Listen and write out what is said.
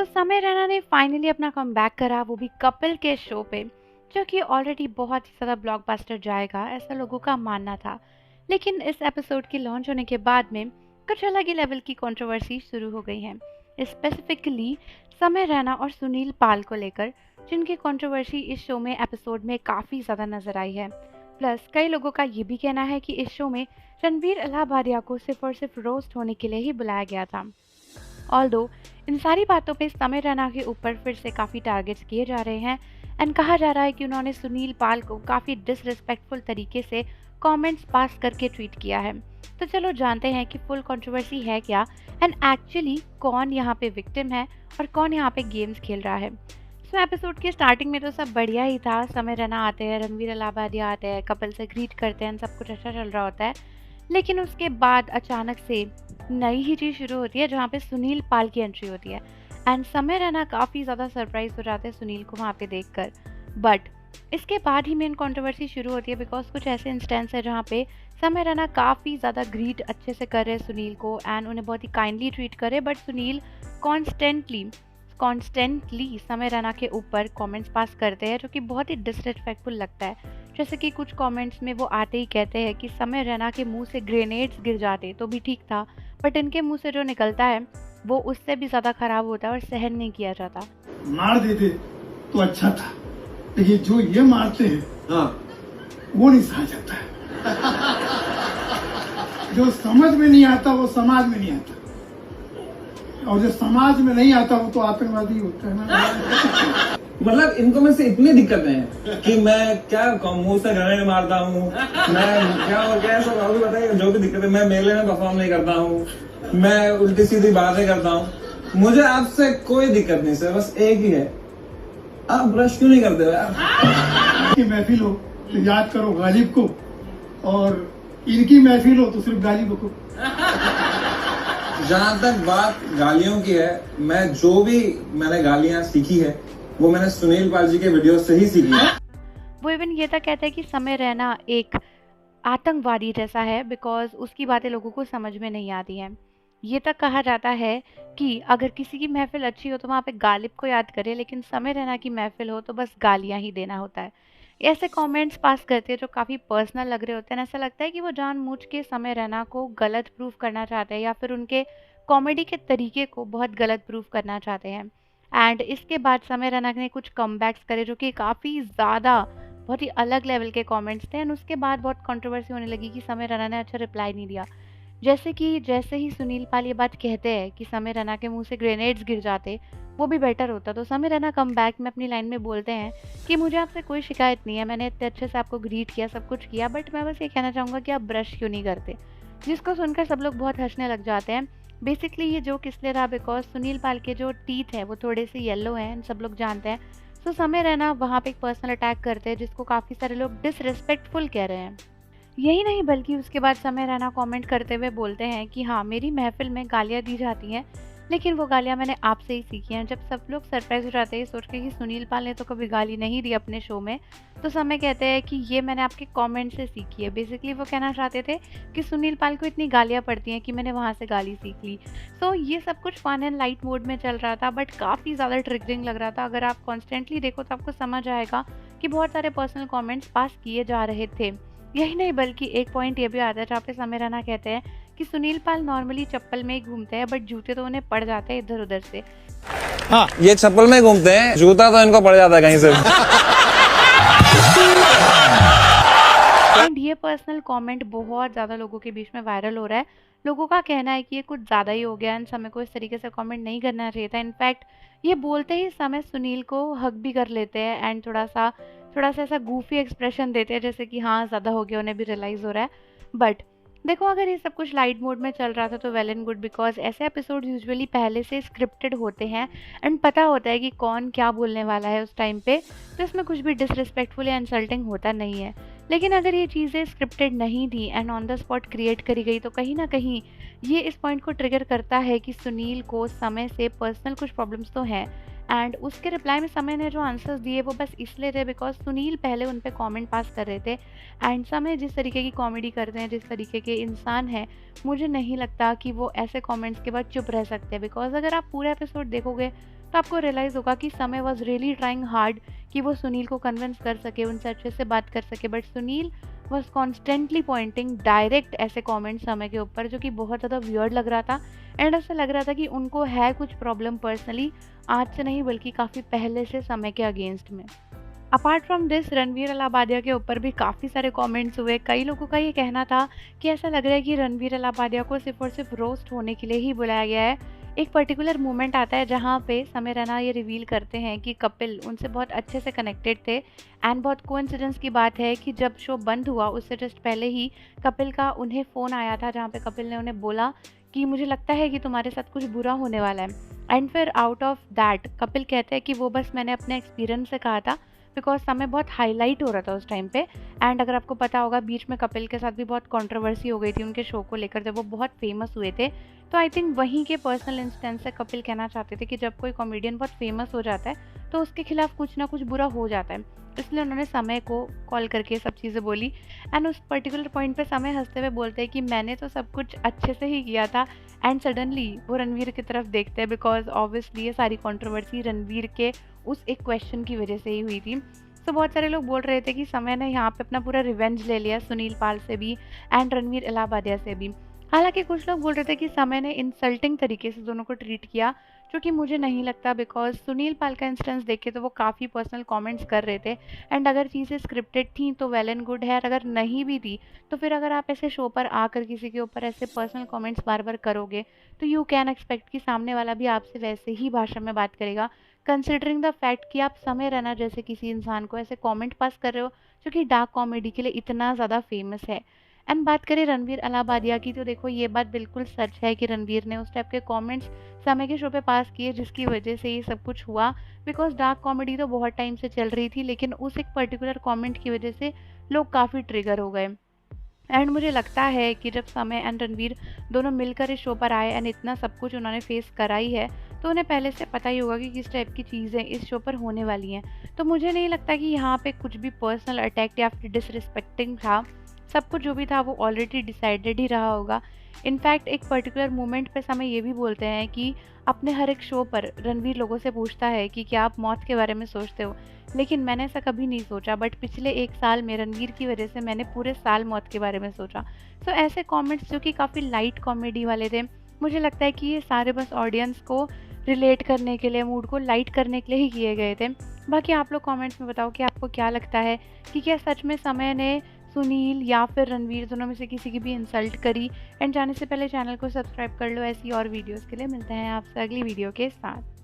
समय रैना ने फाइनली अपना कमबैक करा, वो भी कपिल के शो पे, जो कि ऑलरेडी बहुत ही ज़्यादा ब्लॉकबस्टर जाएगा ऐसा लोगों का मानना था। लेकिन इस एपिसोड के लॉन्च होने के बाद में कुछ अलग ही लेवल की कंट्रोवर्सी शुरू हो गई है, स्पेसिफिकली समय रैना और सुनील पाल को लेकर, जिनकी कंट्रोवर्सी इस शो में एपिसोड में काफ़ी ज़्यादा नजर आई है। प्लस कई लोगों का ये भी कहना है कि इस शो में रणवीर इलाहाबादिया को सिर्फ और सिर्फ रोस्ट होने के लिए ही बुलाया गया था। ऑल्दो इन सारी बातों पे समय रैना के ऊपर फिर से काफ़ी टारगेट्स किए जा रहे हैं एंड कहा जा रहा है कि उन्होंने सुनील पाल को काफ़ी डिसरिस्पेक्टफुल तरीके से कमेंट्स पास करके ट्वीट किया है। तो चलो जानते हैं कि फुल कंट्रोवर्सी है क्या एंड एक्चुअली कौन यहाँ पे विक्टिम है और कौन यहाँ पे गेम्स खेल रहा है। सो एपिसोड के स्टार्टिंग में तो सब बढ़िया ही था, समय रैना आते हैं, रणवीर इलाहाबादिया आते हैं, कपिल से ग्रीट करते हैं, सब कुछ अच्छा चल रहा होता है। लेकिन उसके बाद अचानक से नई ही चीज़ शुरू होती है जहाँ पे सुनील पाल की एंट्री होती है एंड समय रैना काफ़ी ज़्यादा सरप्राइज हो जाते हैं सुनील को वहाँ पे देखकर। बट इसके बाद ही मेन कंट्रोवर्सी शुरू होती है बिकॉज कुछ ऐसे इंस्टेंस है जहाँ पे समय रैना काफ़ी ज़्यादा ग्रीट अच्छे से कर रहे हैं सुनील को एंड उन्हें बहुत ही काइंडली ट्रीट करे, बट सुनील कॉन्स्टेंटली समय रैना के ऊपर कमेंट्स पास करते हैं जो कि बहुत ही डिसरिस्पेक्टफुल लगता है। जैसे कि कुछ कमेंट्स में वो आते ही कहते हैं कि समय रैना के मुंह से ग्रेनेड्स गिर जाते तो भी ठीक था, बट इनके मुंह से जो निकलता है वो उससे भी ज़्यादा खराब होता है और सहन नहीं किया जाता। मार देते तो अच्छा था, लेकिन जो ये मारते हैं हाँ वो नहीं सहा जाता है। जो समझ में नहीं आता वो समाज में नहीं आता, और जो समाज में नहीं आता वो तो आतंकवादी होता है ना। मतलब इनको में से इतनी दिक्कतें हैं कि मैं क्या कहूँ, मुंह से ग्रेनेड मारता हूँ, मैं क्या और क्या सब और भी बताइए जो भी दिक्कत है। मैं मेले में परफॉर्म नहीं करता हूँ, मैं उल्टी सीधी बातें करता हूँ। मुझे आपसे कोई दिक्कत नहीं सर, बस एक ही है, आप ब्रश क्यों नहीं करते हो यार। की महफिल हो तो याद करो गालिब को, और इनकी महफिल हो तो सिर्फ गालिब को। जहाँ तक बात गालियों की है, मैं जो भी मैंने गालियाँ सीखी है वो मैंने सुनील पाल जी के वीडियो से ही सीखी है। वो इवन ये तक कहते हैं कि समय रैना एक आतंकवादी जैसा है बिकॉज उसकी बातें लोगों को समझ में नहीं आती हैं। ये तक कहा जाता है कि अगर किसी की महफिल अच्छी हो तो वहाँ पे गालिब को याद करे, लेकिन समय रैना की महफिल हो तो बस गालियाँ ही देना होता है। ऐसे कमेंट्स पास करते हैं जो काफ़ी पर्सनल लग रहे होते हैं। ऐसा लगता है कि वो जानबूझ के समय रैना को गलत प्रूफ करना चाहते हैं या फिर उनके कॉमेडी के तरीके को बहुत गलत प्रूफ करना चाहते हैं। एंड इसके बाद समय रैना ने कुछ कमबैक्स करे जो कि काफ़ी ज़्यादा बहुत ही अलग लेवल के कमेंट्स थे एंड उसके बाद बहुत कंट्रोवर्सी होने लगी कि समय रैना ने अच्छा रिप्लाई नहीं दिया। जैसे ही सुनील पाल ये बात कहते हैं कि समय रैना के मुंह से ग्रेनेड्स गिर जाते वो भी बेटर होता, तो समय रैना कमबैक में अपनी लाइन में बोलते हैं कि मुझे आपसे कोई शिकायत नहीं है, मैंने इतने अच्छे से आपको ग्रीट किया, सब कुछ किया, बट मैं बस ये कहना चाहूँगा कि आप ब्रश क्यों नहीं करते। जिसको सुनकर सब लोग बहुत हंसने लग जाते हैं। बेसिकली ये जोक इसलिए रहा बिकॉज सुनील पाल के जो टीथ हैं वो थोड़े से येलो हैं, सब लोग जानते हैं। सो समय रैना वहाँ पे एक पर्सनल अटैक करते हैं जिसको काफ़ी सारे लोग डिसरिस्पेक्टफुल कह रहे हैं। यही नहीं बल्कि उसके बाद समय रैना कमेंट करते हुए बोलते हैं कि हाँ, मेरी महफिल में गालियाँ दी जाती हैं, लेकिन वो गालियाँ मैंने आपसे ही सीखी हैं। जब सब लोग सरप्राइज हो जाते हैं सोच के कि सुनील पाल ने तो कभी गाली नहीं दी अपने शो में, तो समय कहते हैं कि ये मैंने आपके कमेंट से सीखी है। बेसिकली वो कहना चाहते थे कि सुनील पाल को इतनी गालियाँ पड़ती हैं कि मैंने वहाँ से गाली सीख ली। सो ये सब कुछ फन एंड लाइट मोड में चल रहा था, बट काफ़ी ज़्यादा ट्रिगरिंग लग रहा था। अगर आप कॉन्स्टेंटली देखो तो आपको समझ आएगा कि बहुत सारे पर्सनल कॉमेंट्स पास किए जा रहे थे। यही नहीं बल्कि एक पॉइंट ये भी आता है जहाँ पे समय रैना कहते हैं कि सुनील पाल नॉर्मली चप्पल में ही घूमते हैं, बट जूते तो उन्हें पड़ जाते हैं इधर उधर से। हाँ, ये चप्पल में घूमते हैं, जूता तो इनको पड़ जाता है कहीं से। एंड ये पर्सनल कमेंट बहुत ज़्यादा लोगों के बीच में वायरल हो रहा है। लोगों का कहना है कि ये कुछ ज़्यादा ही हो गया एंड समय को इस तरीके से कमेंट नहीं करना चाहिए था। इनफैक्ट ये बोलते ही समय सुनील को हग भी कर लेते हैं एंड थोड़ा सा ऐसा गूफी एक्सप्रेशन देते हैं जैसे कि हाँ ज़्यादा हो गया, उन्हें भी रियलाइज़ हो रहा है। बट देखो, अगर ये सब कुछ लाइट मोड में चल रहा था तो वेल एंड गुड, बिकॉज ऐसे एपिसोड यूजुअली पहले से स्क्रिप्टेड होते हैं एंड पता होता है कि कौन क्या बोलने वाला है उस टाइम पे, तो इसमें कुछ भी डिसरिस्पेक्टफुल या इंसल्टिंग होता नहीं है। लेकिन अगर ये चीज़ें स्क्रिप्टेड नहीं थी and on the spot create करी गई तो कहीं ना कहीं ये इस पॉइंट को ट्रिगर करता है कि सुनील को समय से पर्सनल कुछ प्रॉब्लम्स तो हैं। एंड उसके रिप्लाई में समय ने जो आंसर्स दिए वो बस इसलिए थे बिकॉज सुनील पहले उन पे कमेंट पास कर रहे थे एंड समय जिस तरीके की कॉमेडी करते हैं, जिस तरीके के इंसान हैं, मुझे नहीं लगता कि वो ऐसे कमेंट्स के बाद चुप रह सकते हैं। बिकॉज अगर आप पूरा एपिसोड देखोगे तो आपको रियलाइज़ होगा कि समय वॉज़ रियली ट्राइंग हार्ड कि वो सुनील को कन्विंस कर सके, उनसे अच्छे से बात कर सके, but Sunil was constantly pointing direct ऐसे कमेंट्स समय के ऊपर, जो कि बहुत ज़्यादा वियर्ड लग रहा था। एंड ऐसा लग रहा था कि उनको है कुछ प्रॉब्लम पर्सनली, आज से नहीं बल्कि काफ़ी पहले से समय के अगेंस्ट में। Apart from this, Ranveer Allahbadia के ऊपर भी काफ़ी सारे कमेंट्स हुए। कई लोगों का ये कहना था कि ऐसा लग रहा है कि रणवीर अलाहाबादिया को सिर्फ और सिर्फ रोस्ट होने के लिए ही बुलाया गया है। एक पर्टिकुलर मोमेंट आता है जहाँ पे समय रैना ये रिवील करते हैं कि कपिल उनसे बहुत अच्छे से कनेक्टेड थे। एंड बहुत कोइंसिडेंस की बात है कि जब शो बंद हुआ उससे जस्ट पहले ही कपिल का उन्हें फ़ोन आया था, जहाँ पे कपिल ने उन्हें बोला कि मुझे लगता है कि तुम्हारे साथ कुछ बुरा होने वाला है। एंड फिर आउट ऑफ दैट कपिल कहते हैं कि वो बस मैंने अपने एक्सपीरियंस से कहा था, बिकॉज समय बहुत हाईलाइट हो रहा था उस टाइम पे। एंड अगर आपको पता होगा, बीच में कपिल के साथ भी बहुत कंट्रोवर्सी हो गई थी उनके शो को लेकर, जब वो बहुत फेमस हुए थे। तो आई थिंक वहीं के पर्सनल इंस्टेंस से कपिल कहना चाहते थे कि जब कोई कॉमेडियन बहुत फेमस हो जाता है तो उसके खिलाफ कुछ ना कुछ बुरा हो जाता है, इसलिए उन्होंने समय को कॉल करके सब चीज़ें बोली। एंड उस पर्टिकुलर पॉइंट पे समय हंसते हुए बोलते हैं कि मैंने तो सब कुछ अच्छे से ही किया था। एंड सडनली वो रणवीर की तरफ देखते हैं, बिकॉज ऑब्वियसली ये सारी कंट्रोवर्सी रणवीर के उस एक क्वेश्चन की वजह से ही हुई थी। तो बहुत सारे लोग बोल रहे थे कि समय ने यहाँ पे अपना पूरा रिवेंज ले लिया, सुनील पाल से भी एंड रणवीर अलाहाबादिया से भी। हालांकि कुछ लोग बोल रहे थे कि समय ने इंसल्टिंग तरीके से दोनों को ट्रीट किया, जो कि मुझे नहीं लगता, बिकॉज सुनील पाल का इंस्टेंस देखे तो वो काफ़ी पर्सनल कमेंट्स कर रहे थे। एंड अगर चीज़ें स्क्रिप्टेड थी तो वेल एंड गुड है, और अगर नहीं भी थी तो फिर अगर आप ऐसे शो पर आकर किसी के ऊपर ऐसे पर्सनल कमेंट्स बार बार करोगे तो यू कैन एक्सपेक्ट कि सामने वाला भी आपसे वैसे ही भाषा में बात करेगा, कंसिडरिंग द फैक्ट कि आप समय रैना जैसे किसी इंसान को ऐसे कमेंट पास कर रहे हो जो कि डार्क कॉमेडी के लिए इतना ज़्यादा फेमस है। एंड बात करें रणवीर अलाहाबादिया की, तो देखो ये बात बिल्कुल सच है कि रणवीर ने उस टाइप के कमेंट्स समय के शो पे पास किए जिसकी वजह से ये सब कुछ हुआ। बिकॉज डार्क कॉमेडी तो बहुत टाइम से चल रही थी, लेकिन उस एक पर्टिकुलर कमेंट की वजह से लोग काफ़ी ट्रिगर हो गए। एंड मुझे लगता है कि जब समय एंड रणवीर दोनों मिलकर इस शो पर आए एंड इतना सब कुछ उन्होंने फेस कराई है, तो उन्हें पहले से पता ही होगा कि किस टाइप की चीज़ें इस शो पर होने वाली हैं। तो मुझे नहीं लगता कि यहाँ पे कुछ भी पर्सनल अटैक या फिर डिसरिस्पेक्टिंग था। सब कुछ जो भी था वो ऑलरेडी डिसाइडेड ही रहा होगा। इनफैक्ट एक पर्टिकुलर मोमेंट पे समय ये भी बोलते हैं कि अपने हर एक शो पर रणवीर लोगों से पूछता है कि क्या आप मौत के बारे में सोचते हो, लेकिन मैंने ऐसा कभी नहीं सोचा, बट पिछले एक साल में रणवीर की वजह से मैंने पूरे साल मौत के बारे में सोचा। सो ऐसे कमेंट्स जो कि काफ़ी लाइट कॉमेडी वाले थे, मुझे लगता है कि ये सारे बस ऑडियंस को रिलेट करने के लिए, मूड को लाइट करने के लिए ही किए गए थे। बाकी आप लोग कमेंट्स में बताओ कि आपको क्या लगता है कि क्या सच में समय ने सुनील या फिर रणवीर दोनों में से किसी की भी इंसल्ट करी। एंड जाने से पहले चैनल को सब्सक्राइब कर लो ऐसी और वीडियोस के लिए। मिलते हैं आपसे अगली वीडियो के साथ।